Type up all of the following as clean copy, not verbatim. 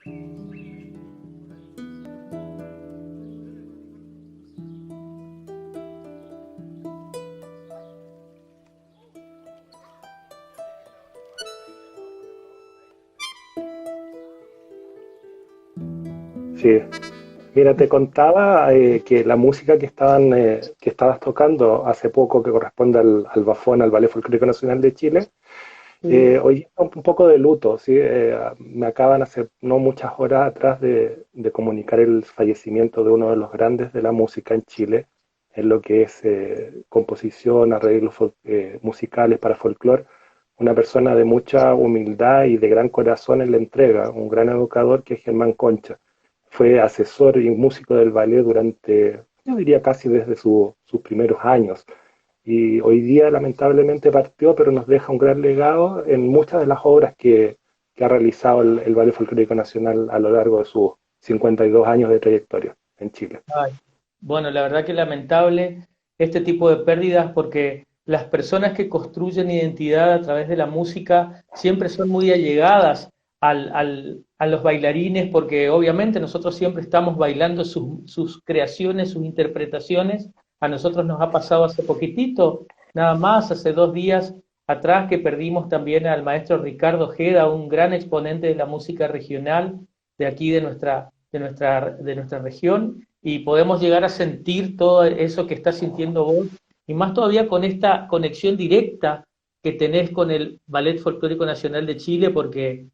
Sí, mira, te contaba que la música que estabas tocando hace poco, que corresponde al Bafón, al Ballet Folclórico Nacional de Chile, Sí. hoy está un poco de luto, ¿sí? Me acaban hace no muchas horas atrás de comunicar el fallecimiento de uno de los grandes de la música en Chile, en lo que es composición, arreglos musicales para folclore, una persona de mucha humildad y de gran corazón en la entrega, un gran educador que es Germán Concha. Fue asesor y músico del ballet durante, yo diría casi desde sus primeros años. Y hoy día lamentablemente partió, pero nos deja un gran legado en muchas de las obras que ha realizado el Ballet Folclórico Nacional a lo largo de sus 52 años de trayectoria en Chile. Ay, bueno, la verdad que lamentable este tipo de pérdidas porque las personas que construyen identidad a través de la música siempre son muy allegadas a los bailarines porque obviamente nosotros siempre estamos bailando sus creaciones, sus interpretaciones. A nosotros nos ha pasado hace poquitito, nada más, hace 2 días atrás que perdimos también al maestro Ricardo Ojeda, un gran exponente de la música regional de aquí de nuestra región y podemos llegar a sentir todo eso que estás sintiendo vos, y más todavía con esta conexión directa que tenés con el Ballet Folclórico Nacional de Chile, porque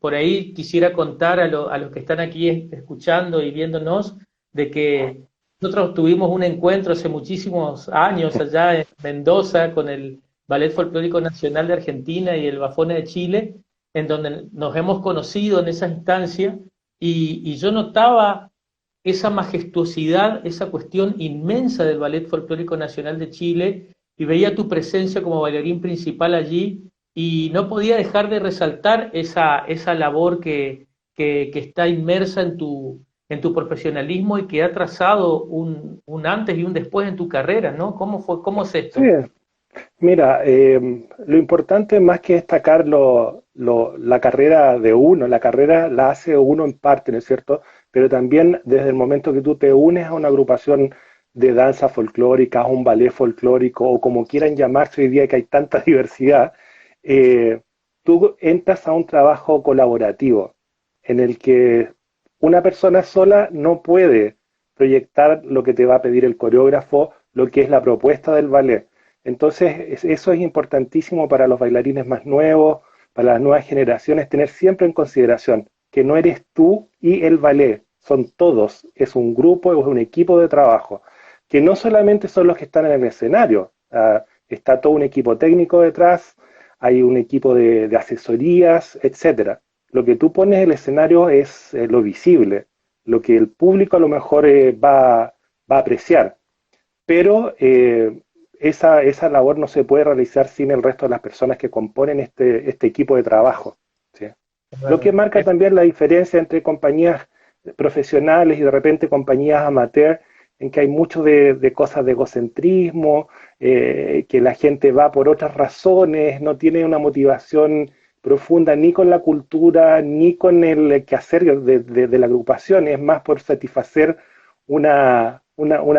por ahí quisiera contar a los que están aquí escuchando y viéndonos, de que nosotros tuvimos un encuentro hace muchísimos años allá en Mendoza con el Ballet Folclórico Nacional de Argentina y el Bafone de Chile, en donde nos hemos conocido en esa instancia y yo notaba esa majestuosidad, esa cuestión inmensa del Ballet Folclórico Nacional de Chile y veía tu presencia como bailarín principal allí y no podía dejar de resaltar esa labor que está inmersa en tu profesionalismo y que ha trazado un antes y un después en tu carrera, ¿no? ¿Cómo fue, cómo es Sí, esto? mira, lo importante más que destacar la carrera de uno, la carrera la hace uno en parte, ¿no es cierto? Pero también desde el momento que tú te unes a una agrupación de danza folclórica, a un ballet folclórico, o como quieran llamarse hoy día que hay tanta diversidad, eh, tú entras a un trabajo colaborativo en el que una persona sola no puede proyectar lo que te va a pedir el coreógrafo, lo que es la propuesta del ballet. Entonces, eso es importantísimo para los bailarines más nuevos, para las nuevas generaciones, tener siempre en consideración que no eres tú y el ballet, son todos, es un grupo, es un equipo de trabajo, que no solamente son los que están en el escenario, está todo un equipo técnico detrás, hay un equipo de asesorías, etcétera. Lo que tú pones en el escenario es lo visible, lo que el público a lo mejor va a apreciar, pero esa labor no se puede realizar sin el resto de las personas que componen este equipo de trabajo, ¿sí? Es Lo que verdad. marca también la diferencia entre compañías profesionales y de repente compañías amateur, en que hay mucho de cosas de egocentrismo, que la gente va por otras razones, no tiene una motivación profunda ni con la cultura ni con el quehacer de la agrupación, es más por satisfacer una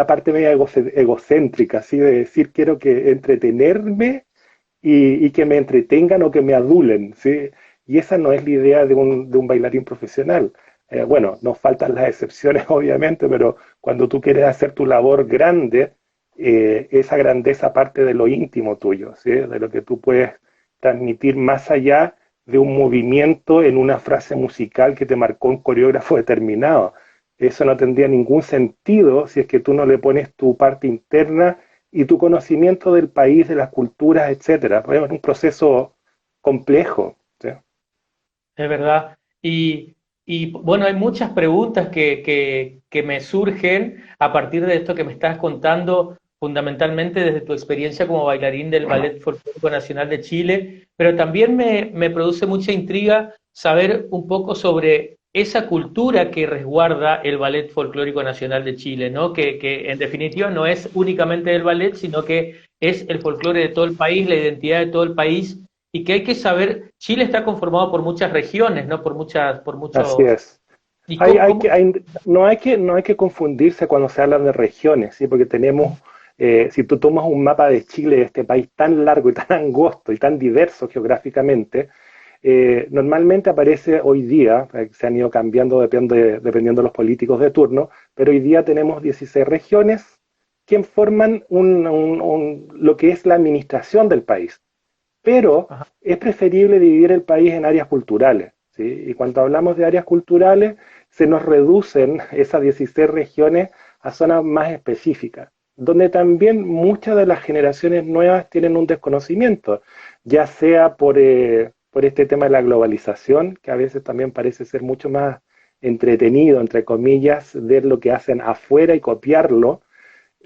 parte media egocéntrica, así de decir quiero que entretenerme y que me entretengan o que me adulen, ¿sí? Y esa no es la idea de un bailarín profesional. Bueno, nos faltan las excepciones, obviamente, pero cuando tú quieres hacer tu labor grande, esa grandeza parte de lo íntimo tuyo, ¿sí? De lo que tú puedes transmitir más allá de un movimiento en una frase musical que te marcó un coreógrafo determinado. Eso no tendría ningún sentido si es que tú no le pones tu parte interna y tu conocimiento del país, de las culturas, etcétera. Es un proceso complejo, ¿sí? Es verdad. Y bueno, hay muchas preguntas que me surgen a partir de esto que me estás contando, fundamentalmente desde tu experiencia como bailarín del Ballet Folclórico Nacional de Chile, pero también me produce mucha intriga saber un poco sobre esa cultura que resguarda el Ballet Folclórico Nacional de Chile, ¿no? Que en definitiva no es únicamente el ballet, sino que es el folclore de todo el país, la identidad de todo el país y que hay que saber, Chile está conformado por muchas regiones, ¿no? Por Así muchos... es. ¿Y cómo? No hay que confundirse cuando se habla de regiones, ¿sí? Porque tenemos, si tú tomas un mapa de Chile, de este país tan largo y tan angosto y tan diverso geográficamente, normalmente aparece hoy día, se han ido cambiando dependiendo de los políticos de turno, pero hoy día tenemos 16 regiones que forman lo que es la administración del país. Pero Ajá. es preferible dividir el país en áreas culturales, ¿sí? Y cuando hablamos de áreas culturales, se nos reducen esas 16 regiones a zonas más específicas, donde también muchas de las generaciones nuevas tienen un desconocimiento, ya sea por este tema de la globalización, que a veces también parece ser mucho más entretenido, entre comillas, ver lo que hacen afuera y copiarlo,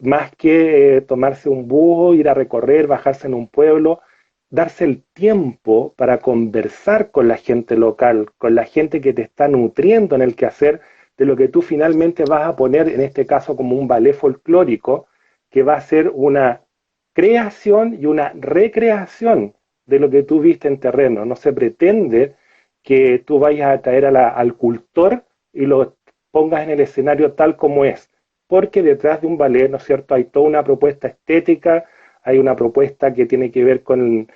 más que tomarse un bus, ir a recorrer, bajarse en un pueblo, darse el tiempo para conversar con la gente local, con la gente que te está nutriendo en el quehacer de lo que tú finalmente vas a poner, en este caso como un ballet folclórico, que va a ser una creación y una recreación de lo que tú viste en terreno. No se pretende que tú vayas a traer al cultor y lo pongas en el escenario tal como es, porque detrás de un ballet, ¿no es cierto?, hay toda una propuesta estética, hay una propuesta que tiene que ver con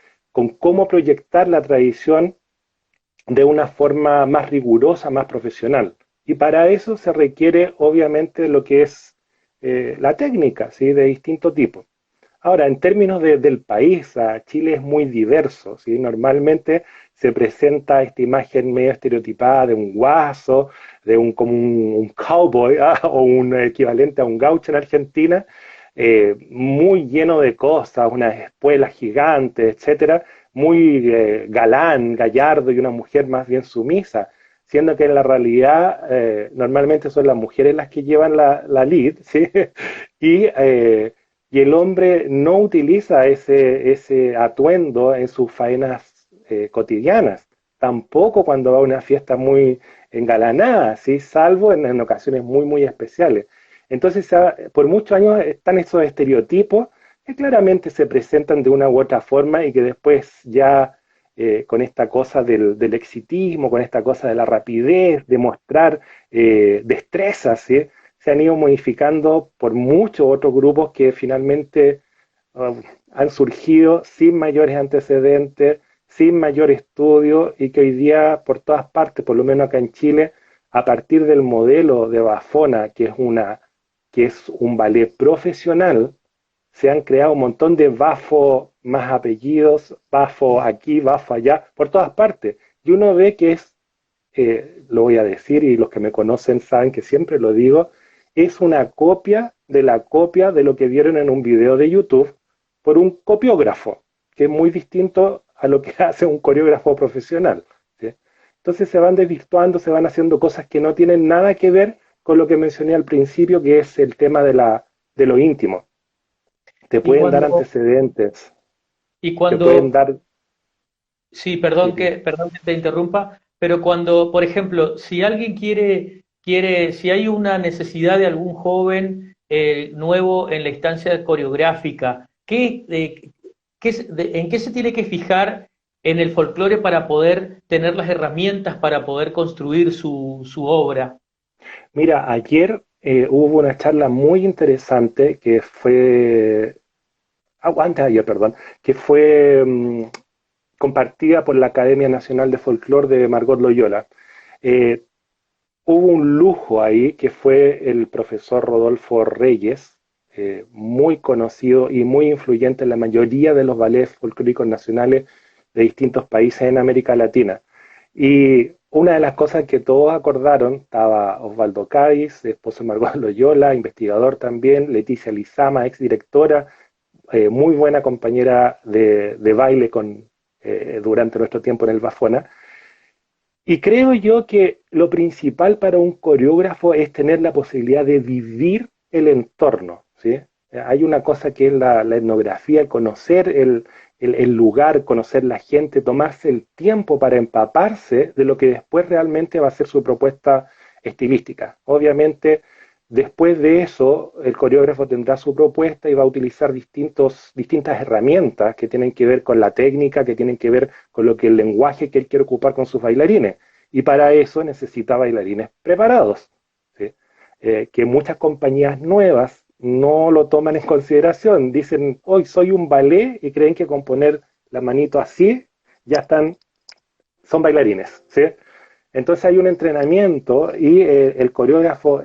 cómo proyectar la tradición de una forma más rigurosa, más profesional. Y para eso se requiere, obviamente, lo que es la técnica, ¿sí?, de distinto tipo. Ahora, en términos del país, Chile es muy diverso, ¿sí? Normalmente se presenta esta imagen medio estereotipada de un guaso, de un cowboy, o un equivalente a un gaucho en Argentina, muy lleno de cosas, unas espuelas gigantes, etcétera, muy galán, gallardo y una mujer más bien sumisa, siendo que en la realidad normalmente son las mujeres las que llevan la lead, ¿sí? y y el hombre no utiliza ese atuendo en sus faenas cotidianas, tampoco cuando va a una fiesta muy engalanada, ¿sí? Salvo en ocasiones muy, muy especiales. Entonces, por muchos años están esos estereotipos que claramente se presentan de una u otra forma y que después ya con esta cosa del exitismo, con esta cosa de la rapidez, de mostrar destrezas, ¿sí?, se han ido modificando por muchos otros grupos que finalmente uh, han surgido sin mayores antecedentes, sin mayor estudio y que hoy día por todas partes, por lo menos acá en Chile, a partir del modelo de Bafona, que es un ballet profesional, se han creado un montón de Bafo más apellidos, Bafo aquí, Bafo allá, por todas partes. Y uno ve que es lo voy a decir y los que me conocen saben que siempre lo digo, es una copia de la copia de lo que vieron en un video de YouTube por un copiógrafo, que es muy distinto a lo que hace un coreógrafo profesional, ¿sí? Entonces se van desvirtuando, se van haciendo cosas que no tienen nada que ver con lo que mencioné al principio, que es el tema de lo íntimo. Te Y pueden dar cuando, antecedentes, y te pueden cuando, dar... sí, Sí, dime. perdón que te interrumpa, pero cuando, por ejemplo, si alguien si hay una necesidad de algún joven nuevo en la instancia coreográfica, ¿en qué se tiene que fijar en el folclore para poder tener las herramientas para poder construir su obra? Mira, ayer hubo una charla muy interesante que fue, antes de ayer, perdón, que fue compartida por la Academia Nacional de Folclore de Margot Loyola. Eh, Hubo un lujo ahí que fue el profesor Rodolfo Reyes, muy conocido y muy influyente en la mayoría de los ballets folclóricos nacionales de distintos países en América Latina. Y una de las cosas que todos acordaron, estaba Osvaldo Cádiz, esposo de Margot Loyola, investigador también, Leticia Lizama, exdirectora, muy buena compañera de baile durante nuestro tiempo en el Bafona, y creo yo que lo principal para un coreógrafo es tener la posibilidad de vivir el entorno, ¿sí? Hay una cosa que es la etnografía, conocer el lugar, conocer la gente, tomarse el tiempo para empaparse de lo que después realmente va a ser su propuesta estilística. Obviamente Después de eso, el coreógrafo tendrá su propuesta y va a utilizar distintas herramientas que tienen que ver con la técnica, que tienen que ver con lo que el lenguaje que él quiere ocupar con sus bailarines. Y para eso necesita bailarines preparados, ¿sí? Que muchas compañías nuevas no lo toman en consideración. Dicen, hoy soy un ballet y creen que con poner la manito así ya están, son bailarines, ¿sí? Entonces hay un entrenamiento y el coreógrafo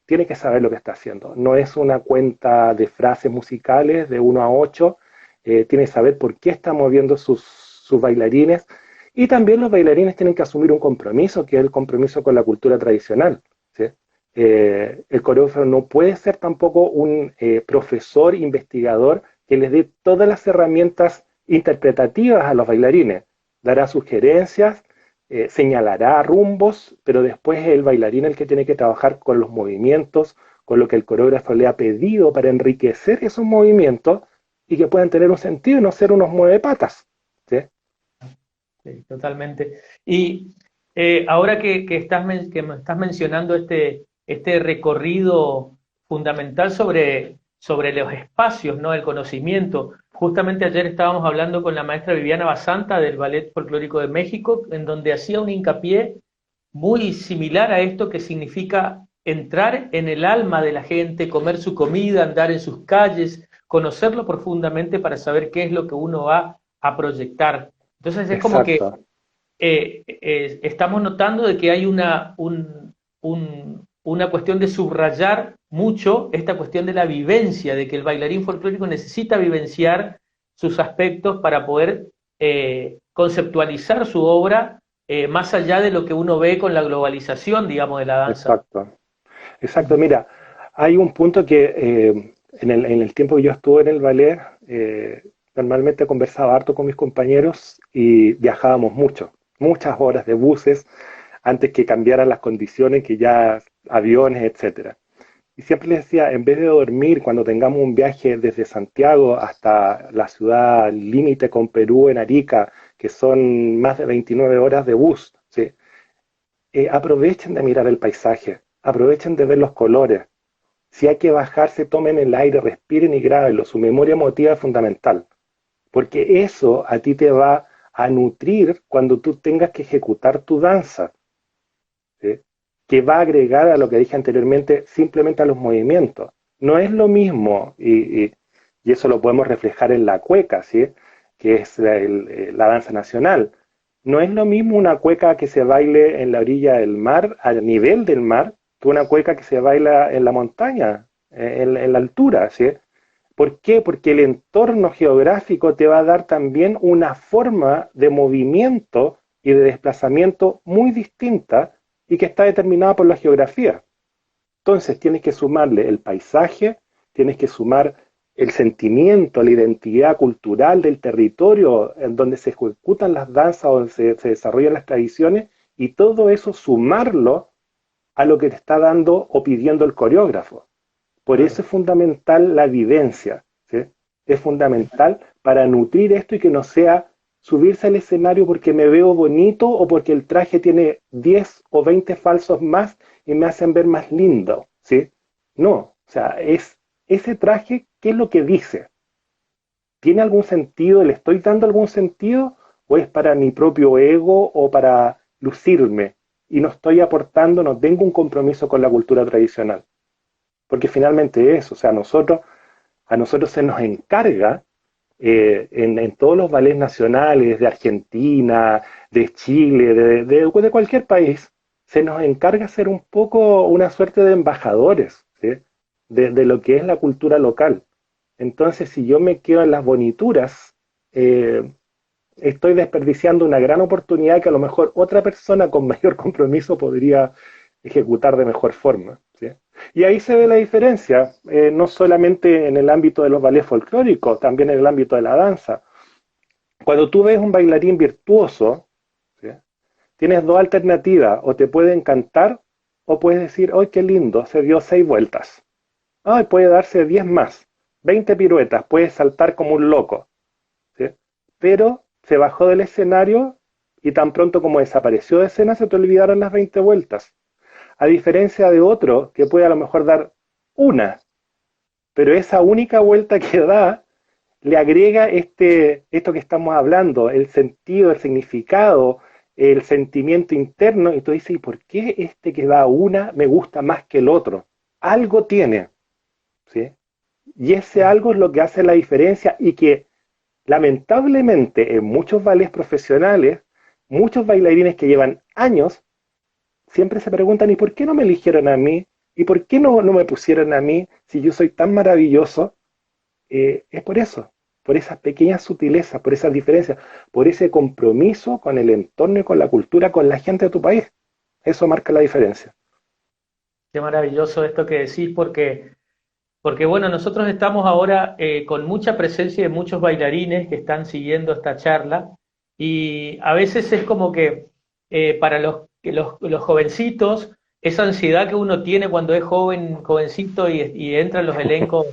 tiene que saber lo que está haciendo. No es una cuenta de frases musicales de 1 a 8, tiene que saber por qué está moviendo sus bailarines. Y también los bailarines tienen que asumir un compromiso, que es el compromiso con la cultura tradicional, ¿sí? El coreógrafo no puede ser tampoco un profesor investigador que les dé todas las herramientas interpretativas a los bailarines. Dará sugerencias, señalará rumbos, pero después es el bailarín el que tiene que trabajar con los movimientos, con lo que el coreógrafo le ha pedido para enriquecer esos movimientos y que puedan tener un sentido y no ser unos muevepatas, ¿sí? Sí, totalmente. Y ahora que me estás mencionando este recorrido fundamental sobre los espacios, ¿no? El conocimiento. Justamente ayer estábamos hablando con la maestra Viviana Basanta del Ballet Folclórico de México, en donde hacía un hincapié muy similar a esto que significa entrar en el alma de la gente, comer su comida, andar en sus calles, conocerlo profundamente para saber qué es lo que uno va a proyectar. Entonces es como que Exacto, estamos notando de que hay una cuestión de subrayar mucho esta cuestión de la vivencia, de que el bailarín folclórico necesita vivenciar sus aspectos para poder conceptualizar su obra más allá de lo que uno ve con la globalización, digamos, de la danza. exacto, exacto. Mira, hay un punto que en el tiempo que yo estuve en el ballet, normalmente conversaba harto con mis compañeros y viajábamos mucho, muchas horas de buses antes que cambiaran las condiciones, que ya aviones, etcétera. Y siempre les decía, en vez de dormir cuando tengamos un viaje desde Santiago hasta la ciudad límite con Perú en Arica, que son más de 29 horas de bus, ¿sí? Aprovechen de mirar el paisaje, aprovechen de ver los colores. Si hay que bajarse, tomen el aire, respiren y grábenlo. Su memoria emotiva es fundamental, porque eso a ti te va a nutrir cuando tú tengas que ejecutar tu danza, ¿sí? Que va a agregar a lo que dije anteriormente, simplemente a los movimientos. No es lo mismo, y eso lo podemos reflejar en la cueca, ¿sí? Que es la danza nacional. No es lo mismo una cueca que se baile en la orilla del mar, al nivel del mar, que una cueca que se baila en la montaña, en la altura, ¿sí? ¿Por qué? Porque el entorno geográfico te va a dar también una forma de movimiento y de desplazamiento muy distinta y que está determinada por la geografía. Entonces tienes que sumarle el paisaje, tienes que sumar el sentimiento, la identidad cultural del territorio en donde se ejecutan las danzas, donde se desarrollan las tradiciones, y todo eso sumarlo a lo que te está dando o pidiendo el coreógrafo. Por eso Claro. es fundamental la vivencia, ¿sí? Es fundamental para nutrir esto y que no sea subirse al escenario porque me veo bonito o porque el traje tiene 10 o 20 falsos más y me hacen ver más lindo, ¿sí? No, o sea, es ese traje, ¿qué es lo que dice? ¿Tiene algún sentido? ¿Le estoy dando algún sentido? ¿O es para mi propio ego o para lucirme? Y no estoy aportando, no tengo un compromiso con la cultura tradicional. Porque finalmente es, o sea, a nosotros se nos encarga en todos los ballets nacionales de Argentina, de Chile, de cualquier país, se nos encarga ser un poco una suerte de embajadores, ¿sí? De lo que es la cultura local. Entonces, si yo me quedo en las bonituras, eh, estoy desperdiciando una gran oportunidad que a lo mejor otra persona con mayor compromiso podría ejecutar de mejor forma, ¿sí? Y ahí se ve la diferencia, no solamente en el ámbito de los ballets folclóricos, también en el ámbito de la danza. Cuando tú ves un bailarín virtuoso, ¿sí? Tienes dos alternativas, o te puede encantar o puedes decir, ¡ay, qué lindo! Se dio 6 vueltas. ¡Ay, puede darse 10 más! 20 piruetas, puede saltar como un loco, ¿sí? Pero se bajó del escenario y tan pronto como desapareció de escena se te olvidaron las 20 vueltas. A diferencia de otro que puede a lo mejor dar una, pero esa única vuelta que da le agrega esto que estamos hablando, el sentido, el significado, el sentimiento interno, y tú dices, ¿y por qué este que da una me gusta más que el otro? Algo tiene, ¿sí? Y ese algo es lo que hace la diferencia y que lamentablemente en muchos ballets profesionales, muchos bailarines que llevan años, siempre se preguntan, ¿y por qué no me eligieron a mí? ¿Y por qué no me pusieron a mí si yo soy tan maravilloso? Es por eso, por esas pequeñas sutilezas, por esas diferencias, por ese compromiso con el entorno y con la cultura, con la gente de tu país. Eso marca la diferencia. Qué maravilloso esto que decís, porque bueno, nosotros estamos ahora con mucha presencia de muchos bailarines que están siguiendo esta charla y a veces es como que para los jovencitos, esa ansiedad que uno tiene cuando es jovencito y entra en los elencos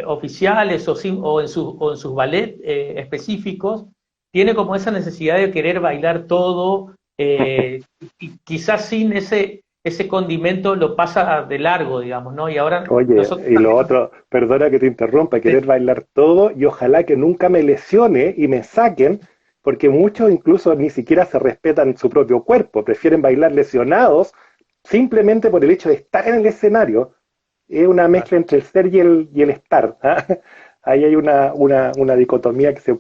oficiales o en sus ballet específicos, tiene como esa necesidad de querer bailar todo y quizás sin ese condimento lo pasa de largo, digamos, ¿no? Y ahora Oye, nosotros y lo también, otro, perdona que te interrumpa, sí, querer bailar todo y ojalá que nunca me lesione y me saquen, porque muchos incluso ni siquiera se respetan su propio cuerpo, prefieren bailar lesionados simplemente por el hecho de estar en el escenario. Es una mezcla entre el ser y el estar. ¿Ah? Ahí hay una dicotomía que se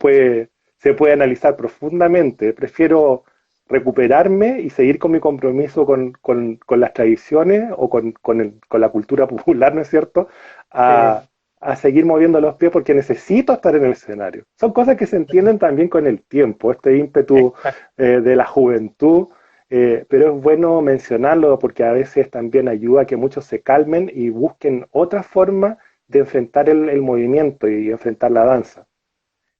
puede analizar profundamente. Prefiero recuperarme y seguir con mi compromiso con las tradiciones o con la cultura popular, ¿no es cierto? A, sí, a seguir moviendo los pies porque necesito estar en el escenario. Son cosas que se entienden también con el tiempo, este ímpetu exacto. de la juventud, pero es bueno mencionarlo porque a veces también ayuda a que muchos se calmen y busquen otra forma de enfrentar el movimiento y enfrentar la danza.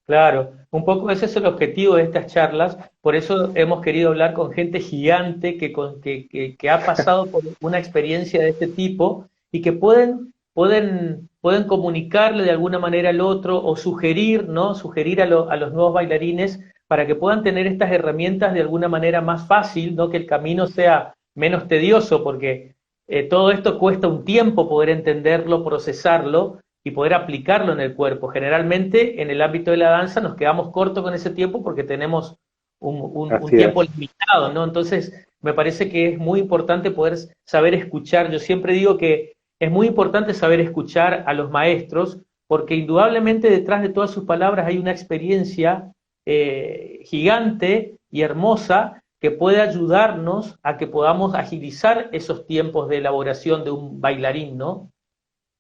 Claro, un poco ese es el objetivo de estas charlas, por eso hemos querido hablar con gente gigante que ha pasado por una experiencia de este tipo y que pueden comunicarle de alguna manera al otro o sugerir, ¿no? Sugerir a los nuevos bailarines para que puedan tener estas herramientas de alguna manera más fácil, ¿no? Que el camino sea menos tedioso, porque todo esto cuesta un tiempo poder entenderlo, procesarlo y poder aplicarlo en el cuerpo. Generalmente en el ámbito de la danza nos quedamos cortos con ese tiempo porque tenemos un Así tiempo es. limitado, ¿no? Entonces me parece que es muy importante poder saber escuchar. Yo siempre digo que es muy importante saber escuchar a los maestros porque indudablemente detrás de todas sus palabras hay una experiencia gigante y hermosa que puede ayudarnos a que podamos agilizar esos tiempos de elaboración de un bailarín, ¿no?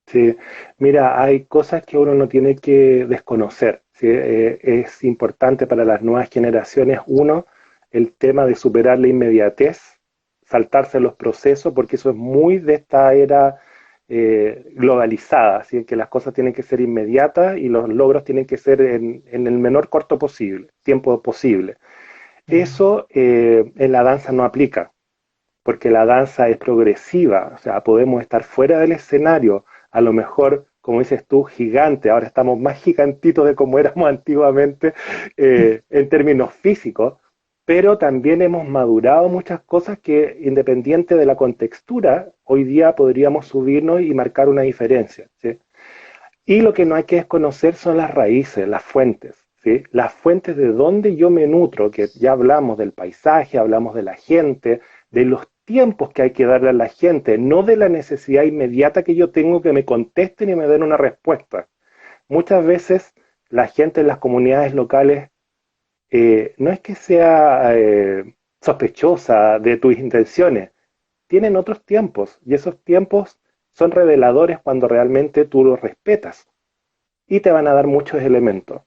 Sí, mira, hay cosas que uno no tiene que desconocer, ¿sí? Es importante para las nuevas generaciones, uno, el tema de superar la inmediatez, saltarse los procesos, porque eso es muy de esta era globalizada, ¿sí? Que las cosas tienen que ser inmediatas y los logros tienen que ser en el menor corto posible, tiempo posible. Mm. Eso en la danza no aplica porque la danza es progresiva, o sea, podemos estar fuera del escenario, a lo mejor, como dices tú, gigante, ahora estamos más gigantitos de como éramos antiguamente en términos físicos, pero también hemos madurado muchas cosas que, independiente de la contextura, hoy día podríamos subirnos y marcar una diferencia, ¿sí? Y lo que no hay que desconocer son las raíces, las fuentes, ¿sí? Las fuentes de donde yo me nutro, que ya hablamos del paisaje, hablamos de la gente, de los tiempos que hay que darle a la gente, no de la necesidad inmediata que yo tengo que me contesten y me den una respuesta. Muchas veces la gente en las comunidades locales no es que sea sospechosa de tus intenciones, tienen otros tiempos y esos tiempos son reveladores cuando realmente tú los respetas y te van a dar muchos elementos.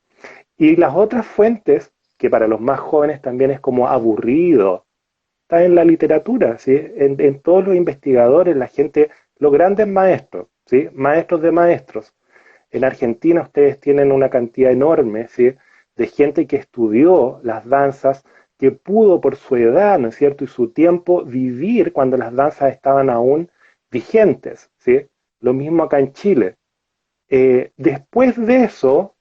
Y las otras fuentes, que para los más jóvenes también es como aburrido, está en la literatura, ¿sí? En todos los investigadores, la gente, los grandes maestros, ¿sí? Maestros de maestros. En Argentina ustedes tienen una cantidad enorme, ¿sí? De gente que estudió las danzas, que pudo por su edad, ¿no es cierto? Y su tiempo vivir cuando las danzas estaban aún vigentes, ¿sí? Lo mismo acá en Chile. Después de eso,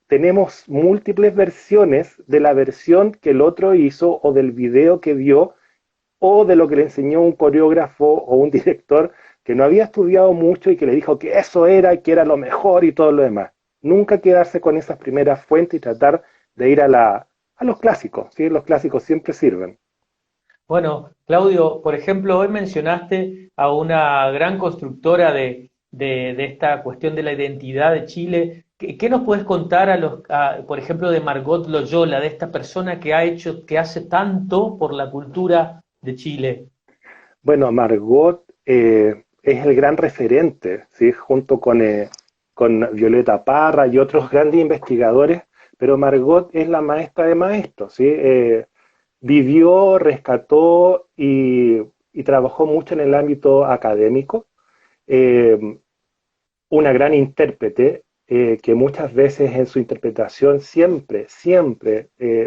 tenemos múltiples versiones de la versión que el otro hizo o del video que vio o de lo que le enseñó un coreógrafo o un director que no había estudiado mucho y que le dijo que eso era, que era lo mejor y todo lo demás. Nunca quedarse con esas primeras fuentes y tratar de ir a los clásicos, ¿sí? Los clásicos siempre sirven. Bueno, Claudio, por ejemplo, hoy mencionaste a una gran constructora de esta cuestión de la identidad de Chile. ¿Qué nos puedes contar por ejemplo, de Margot Loyola, de esta persona que ha hecho, que hace tanto por la cultura de Chile? Bueno, Margot es el gran referente, ¿sí? Junto con Violeta Parra y otros grandes investigadores, pero Margot es la maestra de maestros, ¿sí? Vivió, rescató y trabajó mucho en el ámbito académico. Eh, una gran intérprete que muchas veces en su interpretación siempre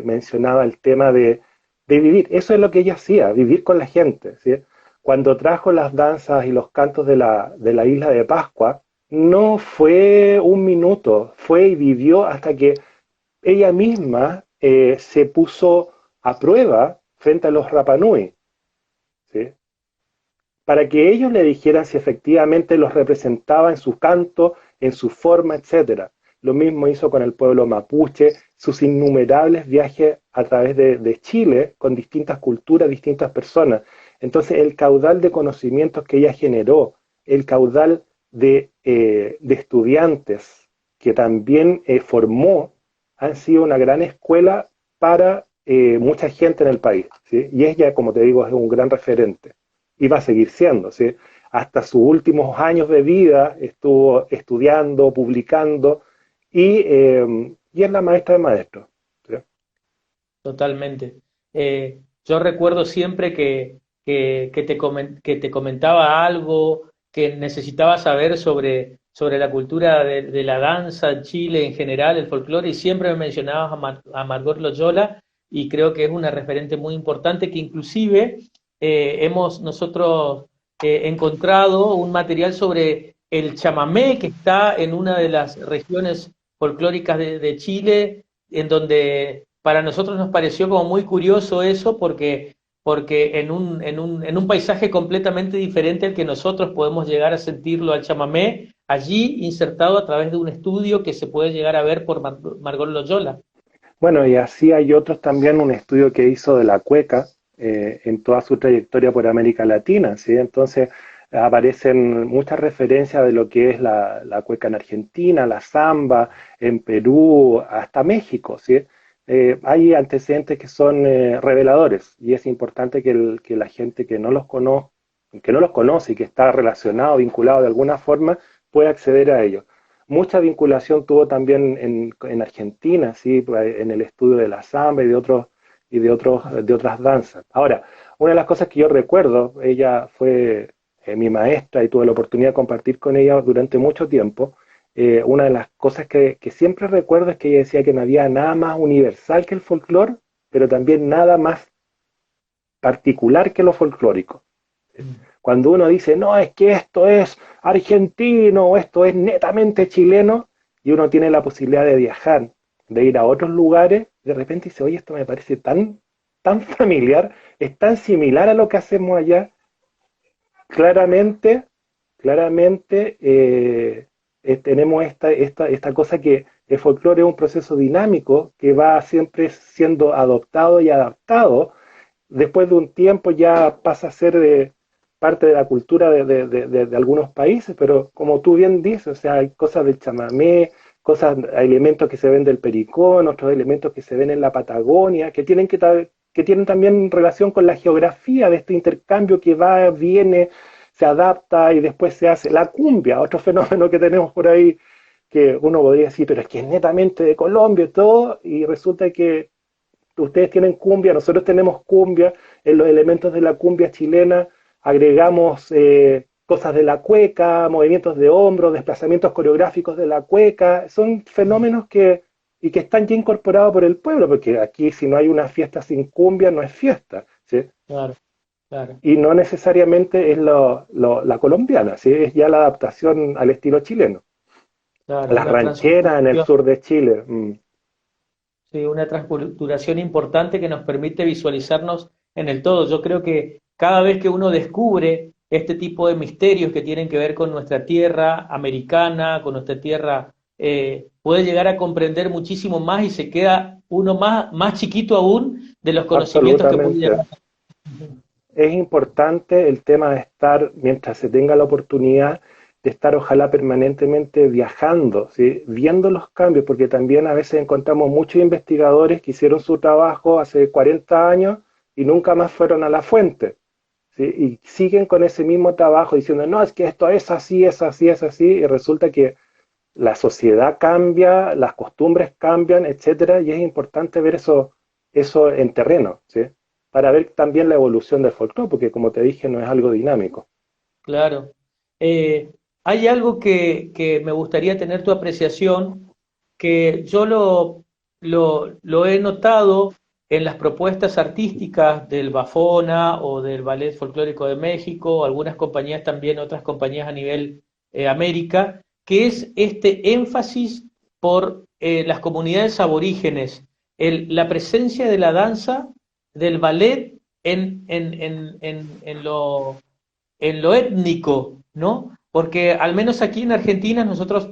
mencionaba el tema de vivir. Eso es lo que ella hacía, vivir con la gente, ¿sí? Cuando trajo las danzas y los cantos de la isla de Pascua, no fue un minuto, fue y vivió hasta que ella misma se puso a prueba frente a los Rapanui, ¿sí? Para que ellos le dijeran si efectivamente los representaba en su canto, en su forma, etcétera. Lo mismo hizo con el pueblo mapuche, sus innumerables viajes a través de Chile con distintas culturas, distintas personas. Entonces, el caudal de conocimientos que ella generó, el caudal de estudiantes que también formó, han sido una gran escuela para mucha gente en el país, ¿sí? Y ella, como te digo, es un gran referente y va a seguir siendo, ¿sí? Hasta sus últimos años de vida estuvo estudiando, publicando y es la maestra de maestros, ¿sí? Totalmente. Yo recuerdo siempre que te comentaba algo que necesitaba saber sobre la cultura de la danza en Chile en general, el folclore, y siempre me mencionabas a Margot Loyola, y creo que es una referente muy importante que inclusive hemos nosotros encontrado un material sobre el chamamé que está en una de las regiones folclóricas de Chile, en donde para nosotros nos pareció como muy curioso eso, porque en un paisaje completamente diferente al que nosotros podemos llegar a sentirlo al chamamé, allí insertado a través de un estudio que se puede llegar a ver por Margot Loyola. Bueno, y así hay otros también, un estudio que hizo de la cueca en toda su trayectoria por América Latina, ¿sí? Entonces aparecen muchas referencias de lo que es la cueca en Argentina, la samba, en Perú, hasta México, ¿sí? Hay antecedentes que son reveladores y es importante que la gente que no los conoce y que está relacionado, vinculado de alguna forma, pueda acceder a ellos. Mucha vinculación tuvo también en Argentina, ¿sí? En el estudio de la samba de otras danzas. Ahora, una de las cosas que yo recuerdo, ella fue mi maestra y tuve la oportunidad de compartir con ella durante mucho tiempo. Una de las cosas que siempre recuerdo es que ella decía que no había nada más universal que el folclore, pero también nada más particular que lo folclórico. Cuando uno dice, no, es que esto es argentino o esto es netamente chileno, y uno tiene la posibilidad de viajar, de ir a otros lugares, de repente dice, oye, esto me parece tan familiar, es tan similar a lo que hacemos allá, claramente, claramente tenemos esta cosa que el folclore es un proceso dinámico que va siempre siendo adoptado y adaptado. Después de un tiempo ya pasa a ser parte de la cultura de algunos países, pero como tú bien dices, o sea, hay cosas del chamamé, hay elementos que se ven del Pericón, otros elementos que se ven en la Patagonia, que tienen también relación con la geografía de este intercambio que va, viene, se adapta y después se hace. La cumbia, otro fenómeno que tenemos por ahí, que uno podría decir, pero es que es netamente de Colombia y todo, y resulta que ustedes tienen cumbia, nosotros tenemos cumbia, en los elementos de la cumbia chilena agregamos cosas de la cueca, movimientos de hombro, desplazamientos coreográficos de la cueca, son fenómenos y que están ya incorporados por el pueblo, porque aquí si no hay una fiesta sin cumbia no es fiesta, ¿sí? Claro, claro, Y no necesariamente es la colombiana, ¿sí? Es ya la adaptación al estilo chileno. claro, Las una rancheras en el transculturación. sur de Chile. Sí, una transculturación importante que nos permite visualizarnos en el todo. Yo creo que cada vez que uno descubre este tipo de misterios que tienen que ver con nuestra tierra americana, con nuestra tierra, puede llegar a comprender muchísimo más y se queda uno más chiquito aún de los conocimientos que puede llegar Absolutamente. Es importante el tema de estar, mientras se tenga la oportunidad, de estar ojalá permanentemente viajando, ¿sí? Viendo los cambios, porque también a veces encontramos muchos investigadores que hicieron su trabajo hace 40 años y nunca más fueron a la fuente, ¿sí? Y siguen con ese mismo trabajo diciendo, no, es que esto es así, es así, es así, y resulta que la sociedad cambia, las costumbres cambian, etcétera, y es importante ver eso en terreno, ¿sí? Para ver también la evolución del folclore, porque como te dije, no es algo dinámico. claro. Eh, Hay algo que me gustaría tener tu apreciación, que yo lo he notado en las propuestas artísticas del Bafona o del Ballet Folclórico de México, algunas compañías también, otras compañías a nivel América, que es este énfasis por las comunidades aborígenes, la presencia de la danza, del ballet en lo étnico, ¿no? Porque al menos aquí en Argentina nosotros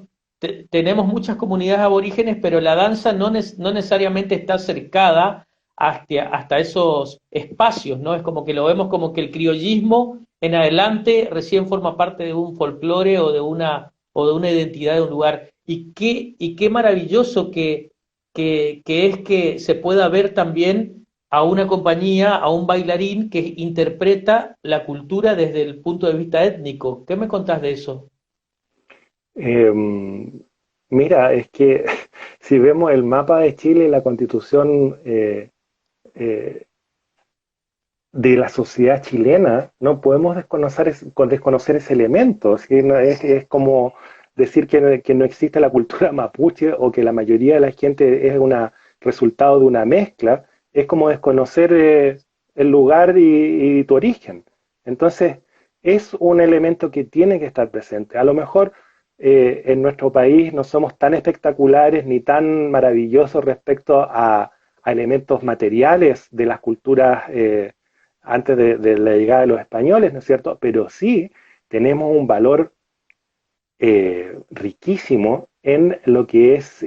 tenemos muchas comunidades aborígenes, pero la danza no necesariamente está cercada hasta esos espacios, ¿no? Es como que lo vemos como que el criollismo en adelante recién forma parte de un folclore o de una identidad de un lugar. Y qué maravilloso que es que se pueda ver también a una compañía, a un bailarín que interpreta la cultura desde el punto de vista étnico. ¿Qué me contás de eso? Eh, Mira, es que si vemos el mapa de Chile y la constitución eh, de la sociedad chilena, no podemos desconocer ese elemento. ¿Sí? No, es como decir que no existe la cultura mapuche o que la mayoría de la gente es un resultado de una mezcla, es como desconocer el lugar y tu origen. Entonces, es un elemento que tiene que estar presente. A lo mejor en nuestro país no somos tan espectaculares ni tan maravillosos respecto a elementos materiales de las culturas antes de la llegada de los españoles, ¿no es cierto? Pero sí tenemos un valor riquísimo en lo que es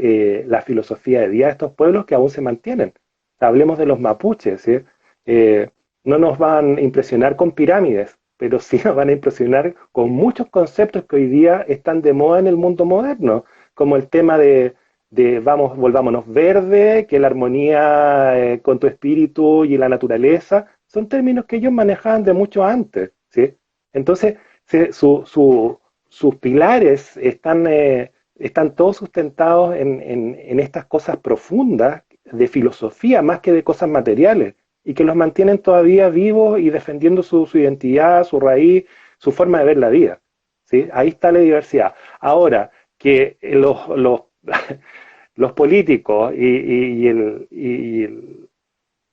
la filosofía de vida de estos pueblos que aún se mantienen. Hablemos de los mapuches, ¿sí? Eh, no nos van a impresionar con pirámides, pero sí nos van a impresionar con muchos conceptos que hoy día están de moda en el mundo moderno, como el tema de vamos, volvámonos verde, que la armonía con tu espíritu y la naturaleza, son términos que ellos manejaban de mucho antes, ¿sí? Entonces, sus pilares están todos sustentados en estas cosas profundas de filosofía más que de cosas materiales y que los mantienen todavía vivos y defendiendo su identidad, su raíz, su forma de ver la vida. ¿Sí? Ahí está la diversidad. Ahora, que los políticos y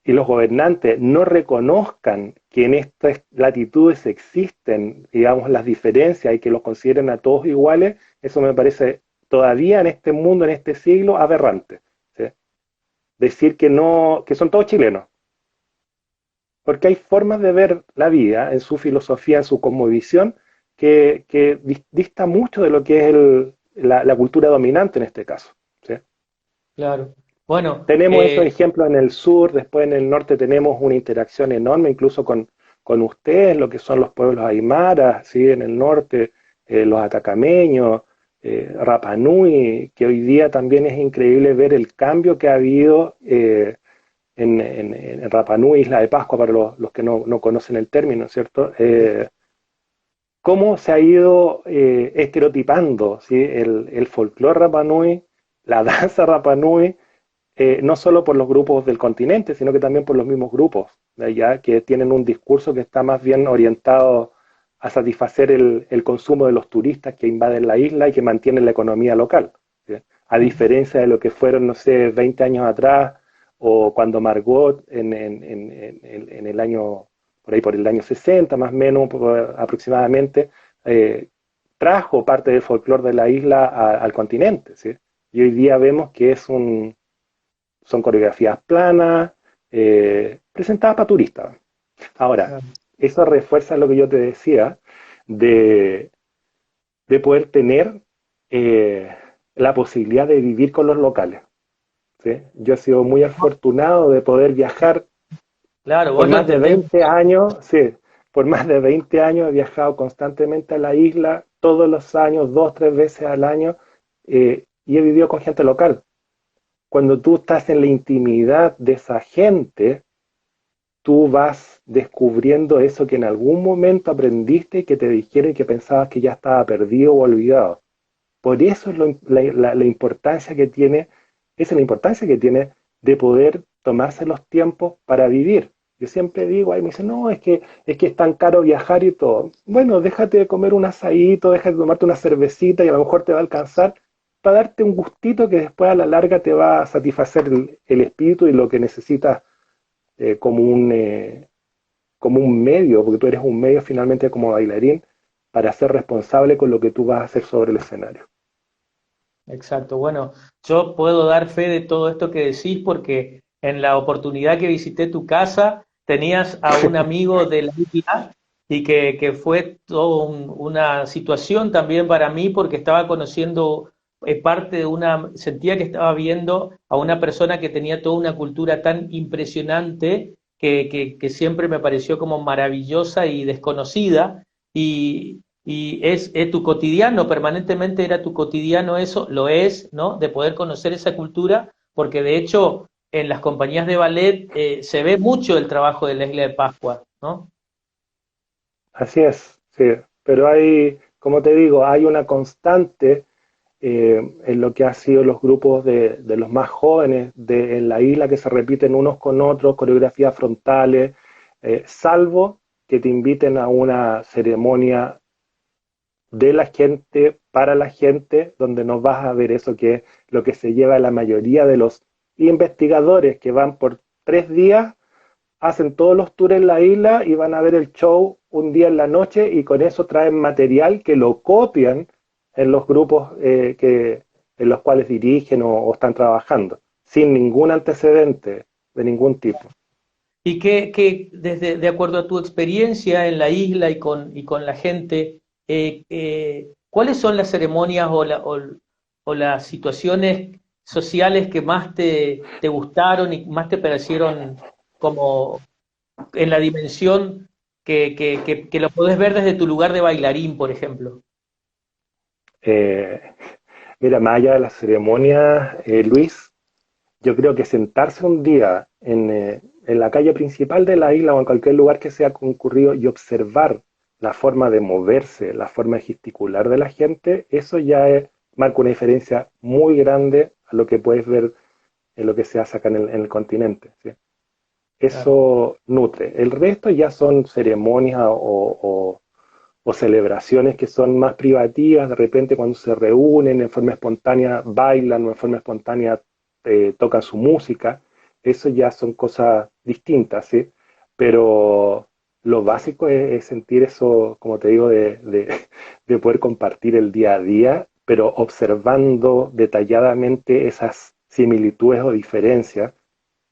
los gobernantes no reconozcan que en estas latitudes existen, digamos, las diferencias y que los consideren a todos iguales, eso me parece todavía en este mundo, en este siglo, aberrante. ¿Sí? Decir que no, que son todos chilenos, porque hay formas de ver la vida en su filosofía, en su cosmovisión, que dista mucho de lo que es la cultura dominante en este caso. ¿Sí? Claro. Bueno, Tenemos esos ejemplos en el sur, después en el norte tenemos una interacción enorme incluso con ustedes, lo que son los pueblos aymaras, ¿sí? En el norte, los atacameños, Rapa Nui, que hoy día también es increíble ver el cambio que ha habido en Rapa Nui, Isla de Pascua, para los que no conocen el término, ¿cierto? Cómo se ha ido estereotipando, ¿sí? El folclore Rapa Nui, la danza Rapa Nui, no solo por los grupos del continente, sino que también por los mismos grupos de allá, que tienen un discurso que está más bien orientado a satisfacer el consumo de los turistas que invaden la isla y que mantienen la economía local. ¿Sí? A diferencia de lo que fueron, no sé, 20 años atrás, o cuando Margot en el año, por ahí por el año 60 más o menos aproximadamente, eh, trajo parte del folclore de la isla al continente. ¿Sí? Y hoy día vemos que son coreografías planas, presentadas para turistas. Ahora, eso refuerza lo que yo te decía de, de poder tener eh, la posibilidad de vivir con los locales. ¿Sí? Yo he sido muy afortunado de poder viajar Claro, por vos lo más de entendés. 20 años, sí, por más de 20 años he viajado constantemente a la isla, todos los años, dos, tres veces al año, y he vivido con gente local. Cuando tú estás en la intimidad de esa gente, tú vas descubriendo eso que en algún momento aprendiste y que te dijeron y que pensabas que ya estaba perdido o olvidado. Por eso es la importancia que tiene, esa es la importancia que tiene de poder tomarse los tiempos para vivir. Yo siempre digo, ahí me dicen, no, es que es tan caro viajar y todo. Bueno, déjate de comer un asadito, déjate de tomarte una cervecita y a lo mejor te va a alcanzar para darte un gustito que después a la larga te va a satisfacer el espíritu y lo que necesitas eh, como un, eh, como un medio, porque tú eres un medio finalmente como bailarín, para ser responsable con lo que tú vas a hacer sobre el escenario. Exacto. Bueno, yo puedo dar fe de todo esto que decís porque en la oportunidad que visité tu casa tenías a un amigo de la isla y que fue toda una situación también para mí porque estaba conociendo parte de una, sentía que estaba viendo a una persona que tenía toda una cultura tan impresionante que siempre me pareció como maravillosa y desconocida. Y es tu cotidiano, permanentemente era tu cotidiano eso, lo es, ¿no? De poder conocer esa cultura, porque de hecho en las compañías de ballet se ve mucho el trabajo de la Isla de Pascua, ¿no? Así es, sí. Pero hay, como te digo, hay una constante en lo que han sido los grupos de los más jóvenes en la isla que se repiten unos con otros, coreografías frontales, salvo que te inviten a una ceremonia de la gente, para la gente, donde no vas a ver eso que es lo que se lleva la mayoría de los investigadores que van por 3 días, hacen todos los tours en la isla y van a ver el show un día en la noche y con eso traen material que lo copian en los grupos en los cuales dirigen o están trabajando, sin ningún antecedente de ningún tipo. Y que desde, de acuerdo a tu experiencia en la isla y con la gente, ¿cuáles son las ceremonias o las situaciones sociales que más te gustaron y más te parecieron como en la dimensión que lo podés ver desde tu lugar de bailarín, por ejemplo? Eh, Mira, más allá de las ceremonias, Luis, yo creo que sentarse un día en la calle principal de la isla o en cualquier lugar que sea concurrido y observar la forma de moverse, la forma de gesticular de la gente, eso ya marca una diferencia muy grande a lo que puedes ver en lo que se hace acá en el continente, ¿sí? Claro. Eso nutre. El resto ya son ceremonias o celebraciones que son más privativas, de repente cuando se reúnen en forma espontánea, bailan o en forma espontánea tocan su música, eso ya son cosas distintas, ¿sí? Pero lo básico es sentir eso, como te digo, de poder compartir el día a día, pero observando detalladamente esas similitudes o diferencias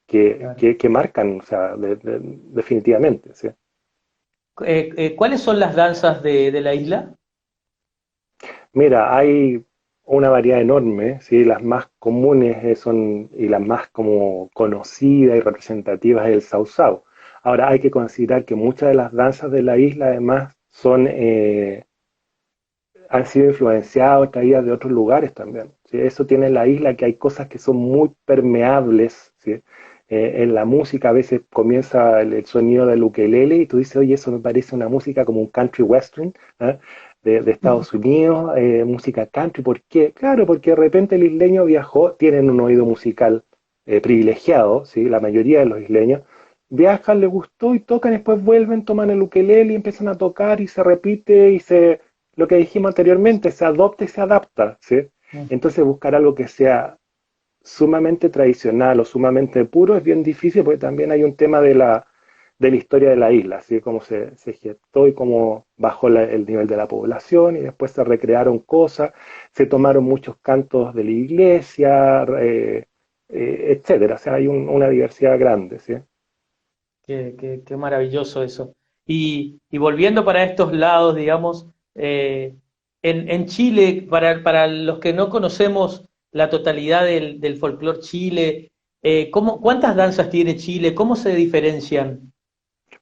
Claro. que marcan, o sea, definitivamente, ¿sí? ¿Cuáles son las danzas de la isla? Mira, hay una variedad enorme, ¿sí? Las más comunes son, y las más como conocidas y representativas es el sausao. Ahora hay que considerar que muchas de las danzas de la isla además han sido influenciadas, traídas de otros lugares también, ¿sí? Eso tiene la isla, que hay cosas que son muy permeables, ¿sí? En la música a veces comienza el sonido del ukelele y tú dices, oye, eso me parece una música como un country western, ¿eh? De Estados Unidos, música country. ¿Por qué? Claro, porque de repente el isleño viajó, tienen un oído musical privilegiado, ¿sí? La mayoría de los isleños viajan, les gustó y tocan, después vuelven, toman el ukelele y empiezan a tocar y se repite y lo que dijimos anteriormente, se adopta y se adapta, ¿sí? Mm. Entonces buscar algo que sea sumamente tradicional o sumamente puro es bien difícil porque también hay un tema de la historia de la isla, así como se gestó y cómo bajó el nivel de la población y después se recrearon cosas, se tomaron muchos cantos de la iglesia, etcétera. O sea, hay una diversidad grande, ¿sí? Qué maravilloso eso. Y volviendo para estos lados, digamos, en Chile, para los que no conocemos la totalidad del folclore Chile, ¿cuántas danzas tiene Chile? ¿Cómo se diferencian?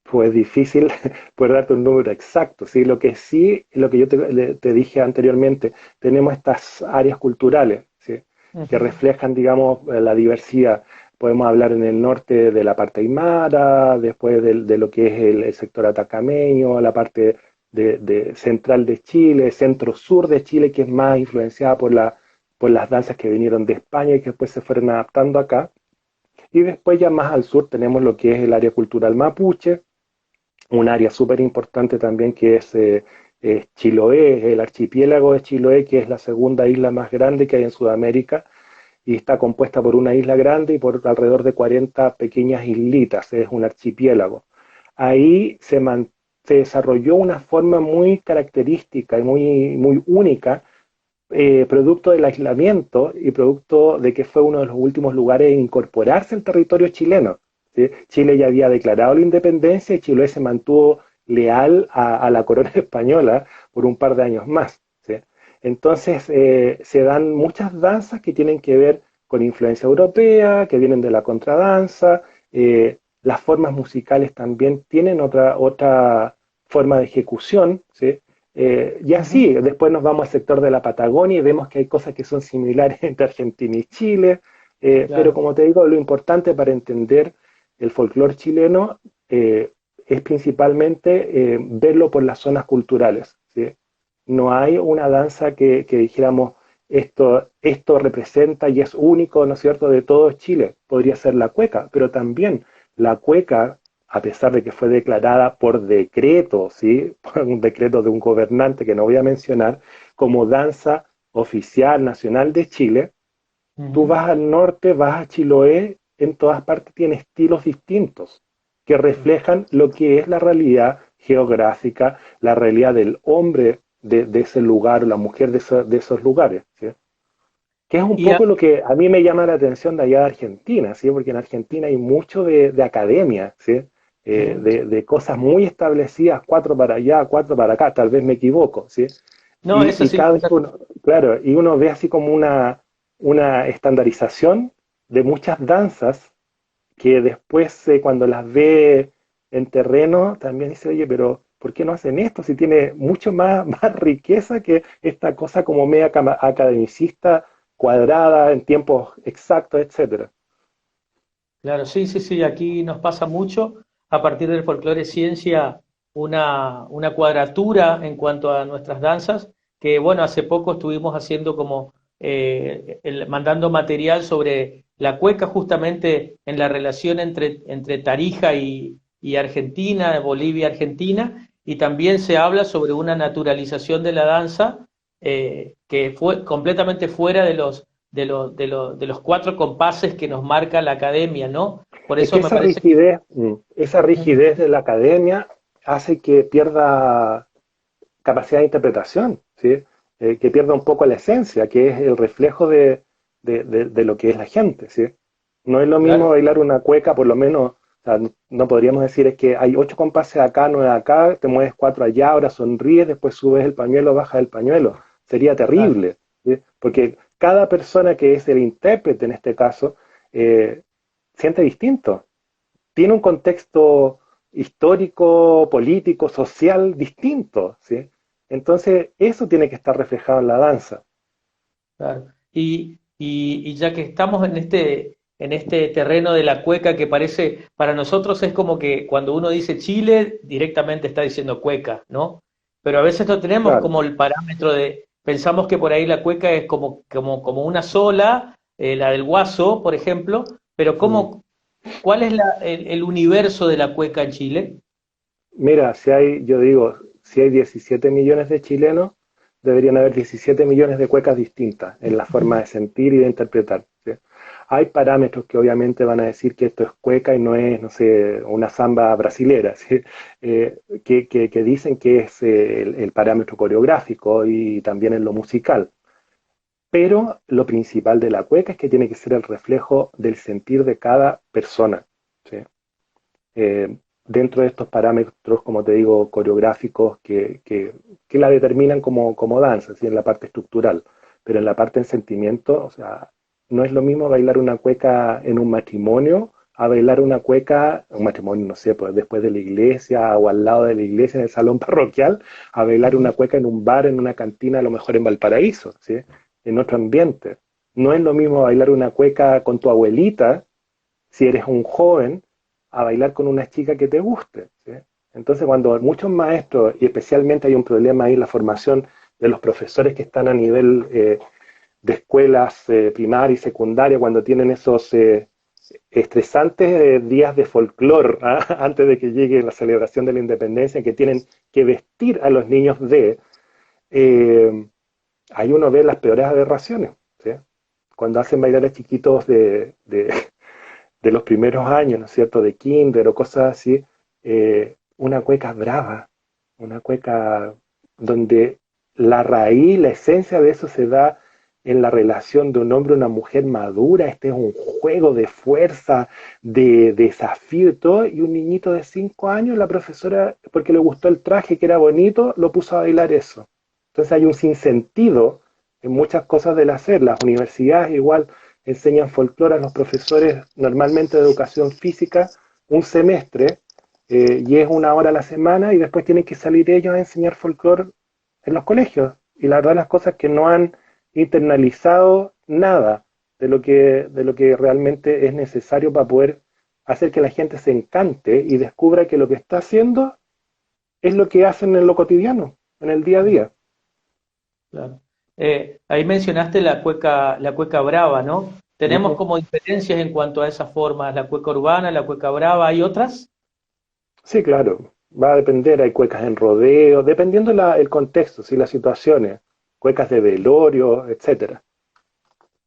Pues difícil poder darte un número exacto, ¿sí? Lo que sí, lo que yo te dije anteriormente, tenemos estas áreas culturales, ¿sí? Que Ujú. reflejan, digamos, la diversidad. Podemos hablar en el norte de la parte aymara, después de lo que es el sector atacameño, la parte central de Chile, centro-sur de Chile, que es más influenciada por las danzas que vinieron de España y que después se fueron adaptando acá. Y después ya más al sur tenemos lo que es el área cultural mapuche, un área súper importante también que es Chiloé, el archipiélago de Chiloé, que es la segunda isla más grande que hay en Sudamérica y está compuesta por una isla grande y por alrededor de 40 pequeñas islitas, es un archipiélago. Ahí se desarrolló una forma muy característica y muy única, producto del aislamiento y producto de que fue uno de los últimos lugares en incorporarse al territorio chileno. ¿Sí? Chile ya había declarado la independencia y Chile se mantuvo leal a la corona española por un par de años más. ¿Sí? Entonces se dan muchas danzas que tienen que ver con influencia europea, que vienen de la contradanza. Las formas musicales también tienen otra forma de ejecución, ¿sí? Y Ujú. así, después nos vamos al sector de la Patagonia y vemos que hay cosas que son similares entre Argentina y Chile, pero Claro. como te digo, lo importante para entender el folclore chileno es principalmente verlo por las zonas culturales, ¿sí? No hay una danza que dijéramos, esto representa y es único, ¿no es cierto?, de todo Chile. Podría ser la cueca, pero también la cueca, a pesar de que fue declarada por decreto, ¿sí? Por un decreto de un gobernante que no voy a mencionar, como danza oficial nacional de Chile, tú Ujú. vas al norte, vas a Chiloé, en todas partes tiene estilos distintos que reflejan lo que es la realidad geográfica, la realidad del hombre de ese lugar, o la mujer de esos lugares, ¿sí? Que es un Y, poco lo que a mí me llama la atención de allá de Argentina, ¿sí? Porque en Argentina hay mucho de academia, ¿sí? ujú. De cosas muy establecidas, cuatro para allá, cuatro para acá, tal vez me equivoco, ¿sí? No, es Y así. cada vez que uno, claro, y uno ve así como una estandarización de muchas danzas que después cuando las ve en terreno también dice, oye, pero ¿por qué no hacen esto si tiene mucho más, más riqueza que esta cosa como media academicista, cuadrada, en tiempos exactos, etcétera? Claro, sí, sí, sí, aquí nos pasa mucho a partir del folclore ciencia una cuadratura en cuanto a nuestras danzas, que bueno, hace poco estuvimos haciendo como mandando material sobre la cueca justamente en la relación entre Tarija y Argentina, Bolivia-Argentina, y también se habla sobre una naturalización de la danza que fue completamente fuera de los cuatro compases que nos marca la academia, ¿no? Por Es que eso me parece que... esa rigidez de la academia hace que pierda capacidad de interpretación, ¿sí? Que pierda un poco la esencia, que es el reflejo de lo que es la gente, ¿sí? No es lo mismo Claro, bailar una cueca, por lo menos, o sea, no podríamos decir es que hay 8 compases acá, 9 acá, te mueves 4 allá, ahora sonríes, después subes el pañuelo, bajas el pañuelo. Sería claro. terrible, ¿sí? Porque cada persona que es el intérprete en este caso, eh, siente distinto, tiene un contexto histórico, político, social distinto, ¿sí? Entonces, eso tiene que estar reflejado en la danza. Claro. Y ya que estamos en este terreno de la cueca que parece, para nosotros es como que cuando uno dice Chile, directamente está diciendo cueca, ¿no? Pero a veces no tenemos Claro. como el parámetro pensamos que por ahí la cueca es como una sola, la del Guaso, por ejemplo, pero Mm. ¿cuál es el universo de la cueca en Chile? Mira, si hay, yo digo, si hay 17 millones de chilenos, deberían haber 17 millones de cuecas distintas en la forma de sentir y de interpretar, ¿sí? Hay parámetros que obviamente van a decir que esto es cueca y no es, no sé, una samba brasilera, ¿sí? Que dicen que es el parámetro coreográfico y también en lo musical. Pero lo principal de la cueca es que tiene que ser el reflejo del sentir de cada persona, ¿sí? dentro de estos parámetros, como te digo, coreográficos que la determinan como danza, ¿sí? En la parte estructural, pero en la parte del sentimiento, o sea, no es lo mismo bailar una cueca en un matrimonio a bailar una cueca, un matrimonio, no sé, pues después de la iglesia o al lado de la iglesia en el salón parroquial, a bailar Ujú. una cueca en un bar, en una cantina, a lo mejor en Valparaíso, ¿sí? En otro ambiente. No es lo mismo bailar una cueca con tu abuelita, si eres un joven, a bailar con una chica que te guste, ¿sí? Entonces, cuando muchos maestros, y especialmente hay un problema ahí en la formación de los profesores que están a nivel de escuelas primaria y secundaria, cuando tienen esos estresantes días de folclore, ¿ah? Antes de que llegue la celebración de la independencia, que tienen que vestir a los niños eh, ahí uno ve las peores aberraciones, ¿sí? Cuando hacen bailar a chiquitos de los primeros años, ¿no es cierto?, de kinder o cosas así, una cueca brava, una cueca donde la raíz, la esencia de eso se da en la relación de un hombre y una mujer madura. Este es un juego de fuerza, de desafío y todo, y un niñito de 5 años, la profesora, porque le gustó el traje que era bonito, lo puso a bailar eso. Entonces hay un sinsentido en muchas cosas del hacer. Las universidades igual enseñan folclore a los profesores normalmente de educación física un semestre, y es 1 hora a la semana, y después tienen que salir ellos a enseñar folclore en los colegios. Y la verdad las cosas que no han internalizado nada de lo que realmente es necesario para poder hacer que la gente se encante y descubra que lo que está haciendo es lo que hacen en lo cotidiano, en el día a día. Claro. Ahí mencionaste la cueca brava, ¿no? Tenemos Ujú. como diferencias en cuanto a esas formas, la cueca urbana, la cueca brava, ¿hay otras? Sí, claro, va a depender, hay cuecas en rodeo, dependiendo el contexto, sí, las situaciones, cuecas de velorio, etcétera.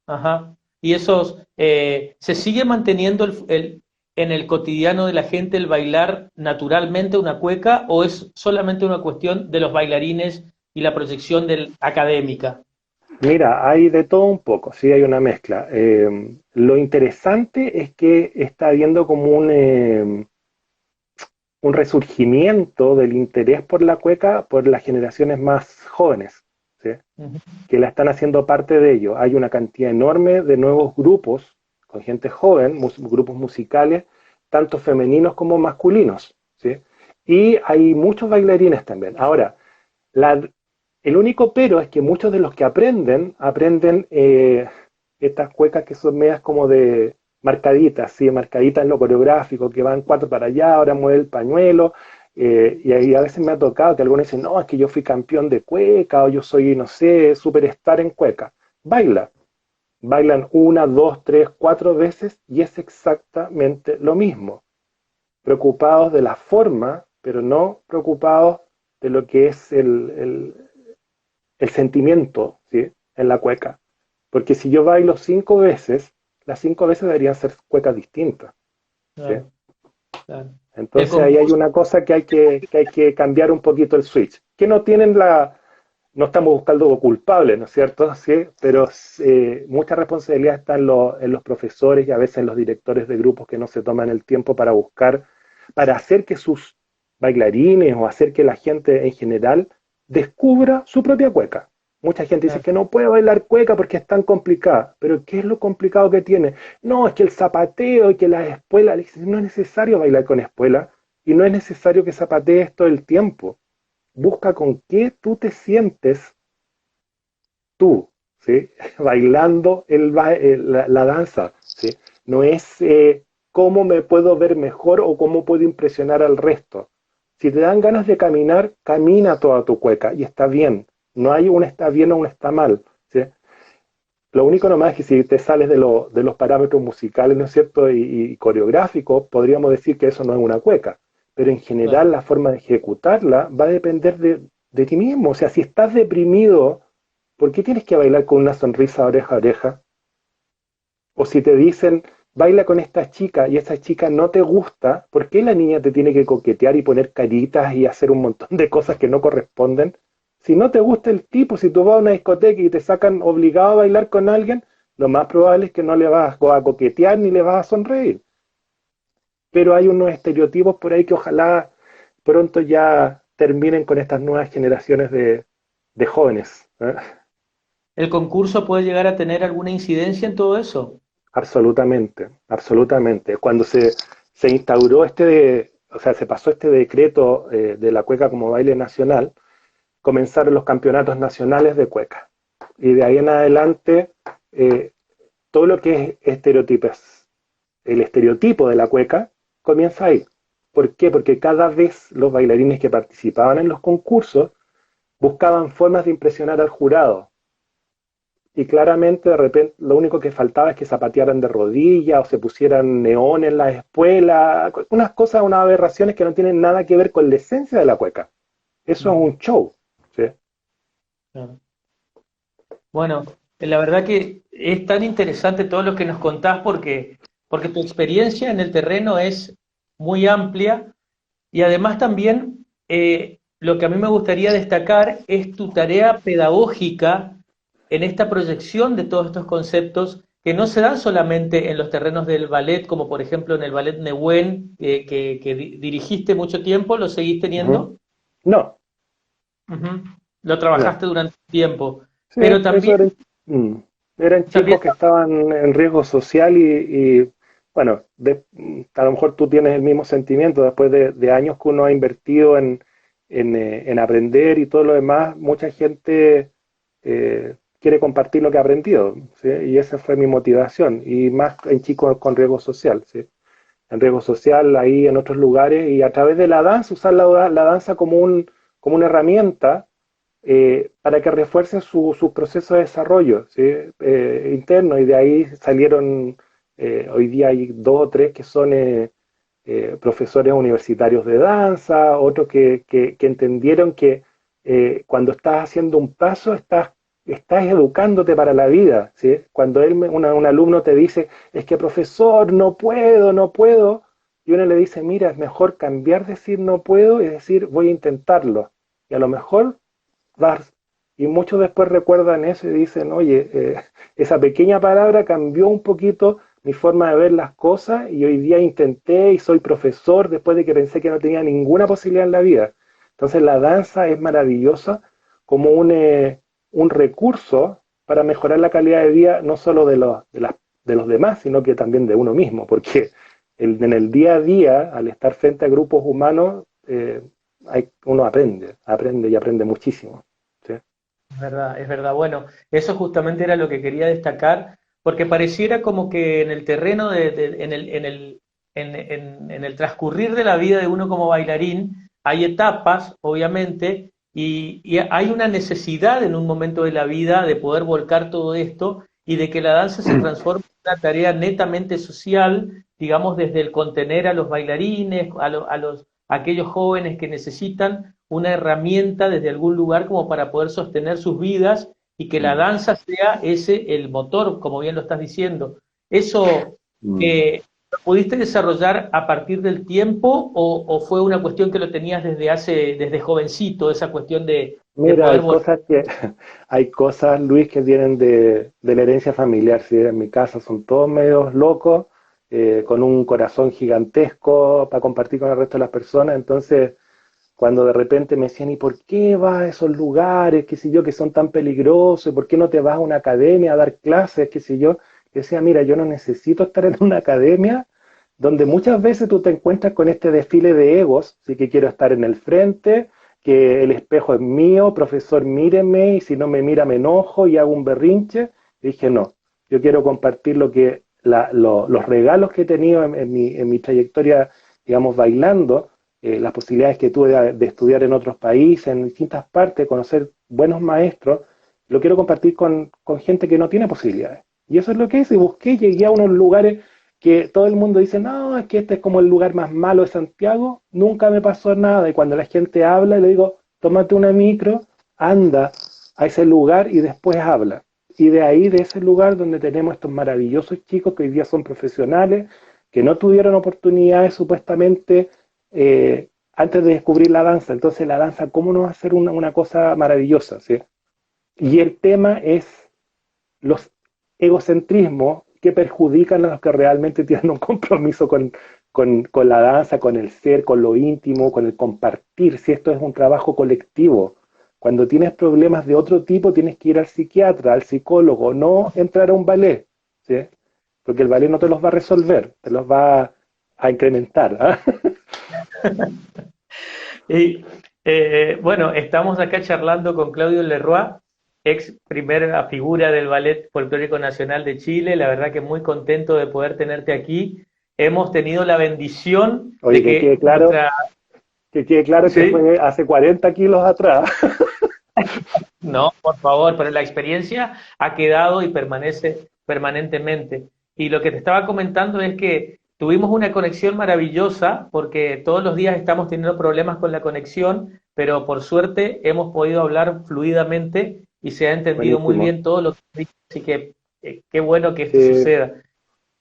Ajá. ¿Y esos, se sigue manteniendo en el cotidiano de la gente el bailar naturalmente una cueca o es solamente una cuestión de los bailarines y la proyección académica? Mira, hay de todo un poco, sí, hay una mezcla. Lo interesante es que está habiendo como un resurgimiento del interés por la cueca por las generaciones más jóvenes, ¿sí? Ujú. Que la están haciendo parte de ello. Hay una cantidad enorme de nuevos grupos con gente joven, grupos musicales, tanto femeninos como masculinos, ¿sí? Y hay muchos bailarines también. Ahora, la, el único pero es que muchos de los que aprenden estas cuecas que son medias como de marcaditas, ¿sí? Marcaditas en lo coreográfico, que van 4 para allá, ahora mueve el pañuelo, y ahí a veces me ha tocado que algunos dicen, no, es que yo fui campeón de cueca, o yo soy, no sé, superstar en cueca. Baila, bailan 1, 2, 3, 4 veces y es exactamente lo mismo. Preocupados de la forma, pero no preocupados de lo que es el sentimiento, ¿sí? En la cueca. Porque si yo bailo 5 veces, las 5 veces deberían ser cuecas distintas, ¿sí? Claro, claro. El Entonces ahí hay concurso, una cosa que hay que cambiar un poquito el switch. Que no tienen no estamos buscando culpables, ¿no es cierto? Sí, pero mucha responsabilidad está en los profesores y a veces en los directores de grupos que no se toman el tiempo para buscar, para hacer que sus bailarines o hacer que la gente en general descubra su propia cueca. Mucha gente dice claro. que no puede bailar cueca porque es tan complicada, pero ¿qué es lo complicado que tiene? No, es que el zapateo y que la espuela, no es necesario bailar con espuela y no es necesario que zapatees todo el tiempo. Busca con qué tú te sientes tú, ¿sí? Bailando la danza, ¿sí? No es cómo me puedo ver mejor o cómo puedo impresionar al resto. Si te dan ganas de caminar, camina toda tu cueca y está bien. No hay un está bien o un está mal, ¿sí? Lo único nomás es que si te sales de los parámetros musicales, ¿no es cierto? Y coreográficos, podríamos decir que eso no es una cueca. Pero en Claro. general la forma de ejecutarla va a depender de ti mismo. O sea, si estás deprimido, ¿por qué tienes que bailar con una sonrisa oreja a oreja? O si te dicen, baila con esta chica y esa chica no te gusta, ¿por qué la niña te tiene que coquetear y poner caritas y hacer un montón de cosas que no corresponden? Si no te gusta el tipo, si tú vas a una discoteca y te sacan obligado a bailar con alguien, lo más probable es que no le vas a coquetear ni le vas a sonreír. pero hay unos estereotipos por ahí que ojalá pronto ya terminen con estas nuevas generaciones de jóvenes. ¿Eh? ¿El concurso puede llegar a tener alguna incidencia en todo eso? Absolutamente, absolutamente. Cuando se instauró o sea, se pasó este decreto de la cueca como baile nacional, comenzaron los campeonatos nacionales de cueca. Y de ahí en adelante, eh, todo lo que es estereotipos, el estereotipo de la cueca, comienza ahí. ¿Por qué? Porque cada vez los bailarines que participaban en los concursos buscaban formas de impresionar al jurado. Y claramente, de repente, lo único que faltaba es que zapatearan de rodillas o se pusieran neón en la espuela, unas cosas, unas aberraciones que no tienen nada que ver con la esencia de la cueca. Eso es Ujú, un show. ¿Sí? claro. Bueno, la verdad que es tan interesante todo lo que nos contás porque tu experiencia en el terreno es muy amplia y además también lo que a mí me gustaría destacar es tu tarea pedagógica en esta proyección de todos estos conceptos que no se dan solamente en los terrenos del ballet, como por ejemplo en el ballet Nehuen, que dirigiste mucho tiempo, ¿lo seguís Ujú. teniendo? No, Ujú. Lo no. trabajaste durante tiempo, Sí, pero eso también, eran, mm, eran también chicos que estaban en riesgo social bueno, a lo mejor tú tienes el mismo sentimiento después de años que uno ha invertido en aprender y todo lo demás, mucha gente quiere compartir lo que ha aprendido, ¿sí? Y esa fue mi motivación, y más en chicos con riesgo social, ¿sí? En riesgo social, ahí en otros lugares, y a través de la danza, usar la danza como una herramienta para que refuercen su proceso de desarrollo, ¿sí? Interno, y de ahí salieron, hoy día hay dos o tres que son profesores universitarios de danza, otros que entendieron que cuando estás haciendo un paso estás educándote para la vida, ¿sí? Cuando un alumno te dice, es que profesor, no puedo, no puedo, y uno le dice, mira, es mejor cambiar decir no puedo y decir voy a intentarlo. Y a lo mejor vas, y muchos después recuerdan eso y dicen, oye, esa pequeña palabra cambió un poquito mi forma de ver las cosas y hoy día intenté y soy profesor después de que pensé que no tenía ninguna posibilidad en la vida. Entonces la danza es maravillosa como un recurso para mejorar la calidad de vida no solo de los demás, sino que también de uno mismo, porque en el día a día, al estar frente a grupos humanos, uno aprende y aprende muchísimo. ¿Sí? es verdad, es verdad. Bueno, eso justamente era lo que quería destacar, porque pareciera como que en el terreno, en el transcurrir de la vida de uno como bailarín, hay etapas, obviamente, y hay una necesidad en un momento de la vida de poder volcar todo esto y de que la danza se transforme en una tarea netamente social, digamos, desde el contener a los bailarines, a aquellos jóvenes que necesitan una herramienta desde algún lugar como para poder sostener sus vidas y que la Mm, danza sea ese el motor, como bien lo estás diciendo. ¿Eso mm. lo pudiste desarrollar a partir del tiempo o fue una cuestión que lo tenías desde jovencito, esa cuestión de Mira, poder volver? hay cosas, Luis, que vienen de la herencia familiar. ¿Sí? En mi casa son todos medios locos, con un corazón gigantesco para compartir con el resto de las personas. Entonces, cuando de repente me decían, ¿y por qué vas a esos lugares, qué sé yo, que son tan peligrosos? ¿Por qué no te vas a una academia a dar clases, qué sé yo? Yo decía, mira, yo no necesito estar en una academia donde muchas veces tú te encuentras con este desfile de egos, sí que quiero estar en el frente, que el espejo es mío, profesor, míreme, y si no me mira me enojo y hago un berrinche. Y dije, no, yo quiero compartir los regalos que he tenido en mi trayectoria, digamos, bailando, las posibilidades que tuve de estudiar en otros países, en distintas partes, conocer buenos maestros, lo quiero compartir con gente que no tiene posibilidades. Y eso es lo que hice, busqué, llegué a unos lugares que todo el mundo dice, no, es que este es como el lugar más malo de Santiago, nunca me pasó nada. Y cuando la gente habla, le digo, tómate una micro, anda a ese lugar y después habla. Y de ahí, de ese lugar donde tenemos estos maravillosos chicos que hoy día son profesionales, que no tuvieron oportunidades supuestamente antes de descubrir la danza. Entonces la danza, ¿cómo no va a ser una cosa maravillosa? ¿Sí? Y el tema es los egocentrismos que perjudican a los que realmente tienen un compromiso con la danza, con el ser, con lo íntimo, con el compartir, si esto es un trabajo colectivo. Cuando tienes problemas de otro tipo, tienes que ir al psiquiatra, al psicólogo, no entrar a un ballet, ¿sí? Porque el ballet no te los va a resolver, te los va a incrementar. ¿Ah? Y bueno, estamos acá charlando con Claudio Leroy, ex primera figura del Ballet Folclórico Nacional de Chile. La verdad que muy contento de poder tenerte aquí. Hemos tenido la bendición Oye, de que nuestra... que quede claro que Sí, fue hace 40 kilos atrás. no, por favor, pero la experiencia ha quedado y permanece permanentemente. Y lo que te estaba comentando es que tuvimos una conexión maravillosa porque todos los días estamos teniendo problemas con la conexión, pero por suerte hemos podido hablar fluidamente y se ha entendido muy Buenísimo. bien todo lo que dices, así que qué bueno que esto Sí, suceda. no,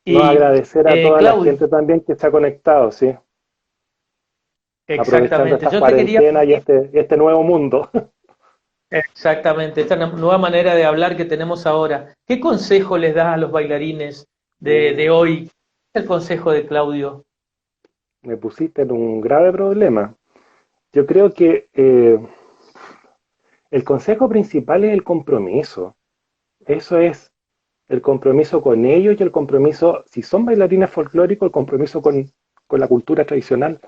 Y agradecer a toda la Claudio, gente también que está conectado, sí, aprovechando exactamente, esta yo te quería cuarentena y pedir este nuevo mundo. exactamente, esta nueva manera de hablar que tenemos ahora. ¿Qué consejo les das a los bailarines de Uh, hoy? ¿Qué es el consejo de Claudio? Me pusiste en un grave problema. Yo creo que el consejo principal es el compromiso. Eso es el compromiso con ellos y el compromiso, si son bailarines folclóricos, el compromiso con la cultura tradicional.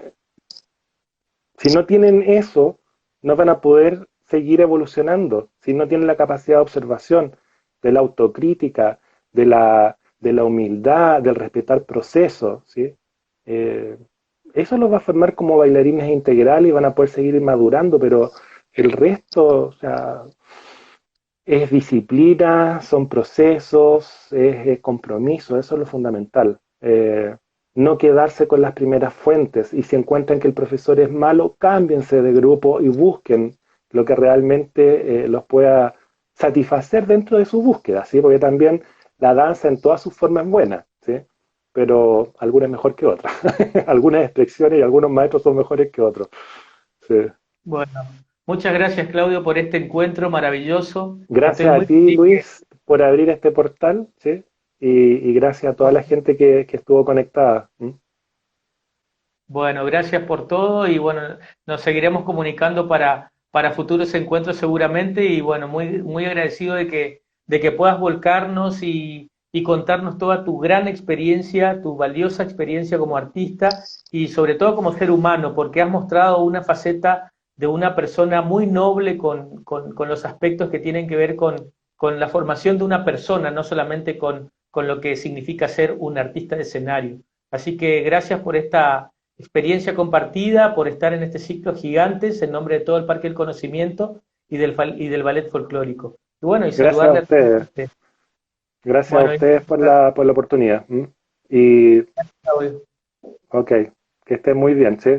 Si no tienen eso, no van a poder seguir evolucionando. Si no tienen la capacidad de observación, de la autocrítica, de la humildad, del respetar procesos, ¿sí? Eh, Eso los va a formar como bailarines integrales y van a poder seguir madurando, pero el resto, o sea, es disciplina, son procesos, es compromiso, eso es lo fundamental. No quedarse con las primeras fuentes y si encuentran que el profesor es malo, cámbiense de grupo y busquen lo que realmente los pueda satisfacer dentro de su búsqueda, ¿sí? Porque también la danza en todas sus formas es buena, ¿sí? Pero algunas mejor que otras. Algunas expresiones y algunos maestros son mejores que otros. Sí. Bueno, muchas gracias Claudio por este encuentro maravilloso. Estoy Gracias a muy ti, feliz. Luis, por abrir este portal, ¿sí? Y gracias a toda la gente que estuvo conectada. ¿Mm? Bueno, gracias por todo y bueno, nos seguiremos comunicando para futuros encuentros seguramente y bueno, muy agradecido de que puedas volcarnos y contarnos toda tu gran experiencia, tu valiosa experiencia como artista y sobre todo como ser humano, porque has mostrado una faceta de una persona muy noble con los aspectos que tienen que ver con la formación de una persona, no solamente con lo que significa ser un artista de escenario. Así que gracias por esta experiencia compartida, por estar en este ciclo Gigantes en nombre de todo el Parque del Conocimiento y del Ballet Folclórico. Y bueno, y Gracias a saludarle a todos ustedes. ustedes. Gracias a Bueno, ustedes por la oportunidad. ¿Mm? Y, un ok, que estén muy bien, ¿sí?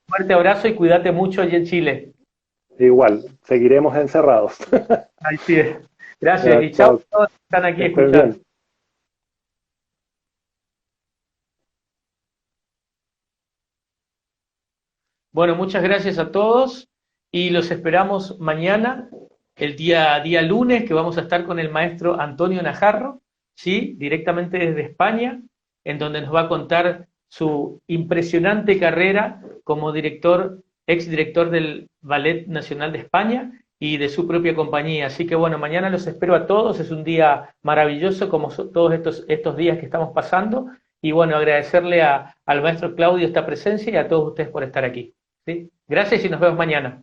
fuerte abrazo y cuídate mucho allí en Chile. Igual, seguiremos encerrados. Ahí sí es. Gracias Ya, y chao a chao, todos que están aquí que estén escuchando. bien. Bueno, muchas gracias a todos y los esperamos mañana, el día lunes, que vamos a estar con el maestro Antonio Najarro, ¿sí? Directamente desde España, en donde nos va a contar su impresionante carrera como director, exdirector del Ballet Nacional de España y de su propia compañía. Así que bueno, mañana los espero a todos, es un día maravilloso como todos estos días que estamos pasando. Y bueno, agradecerle al maestro Claudio esta presencia y a todos ustedes por estar aquí. ¿Sí? Gracias y nos vemos mañana.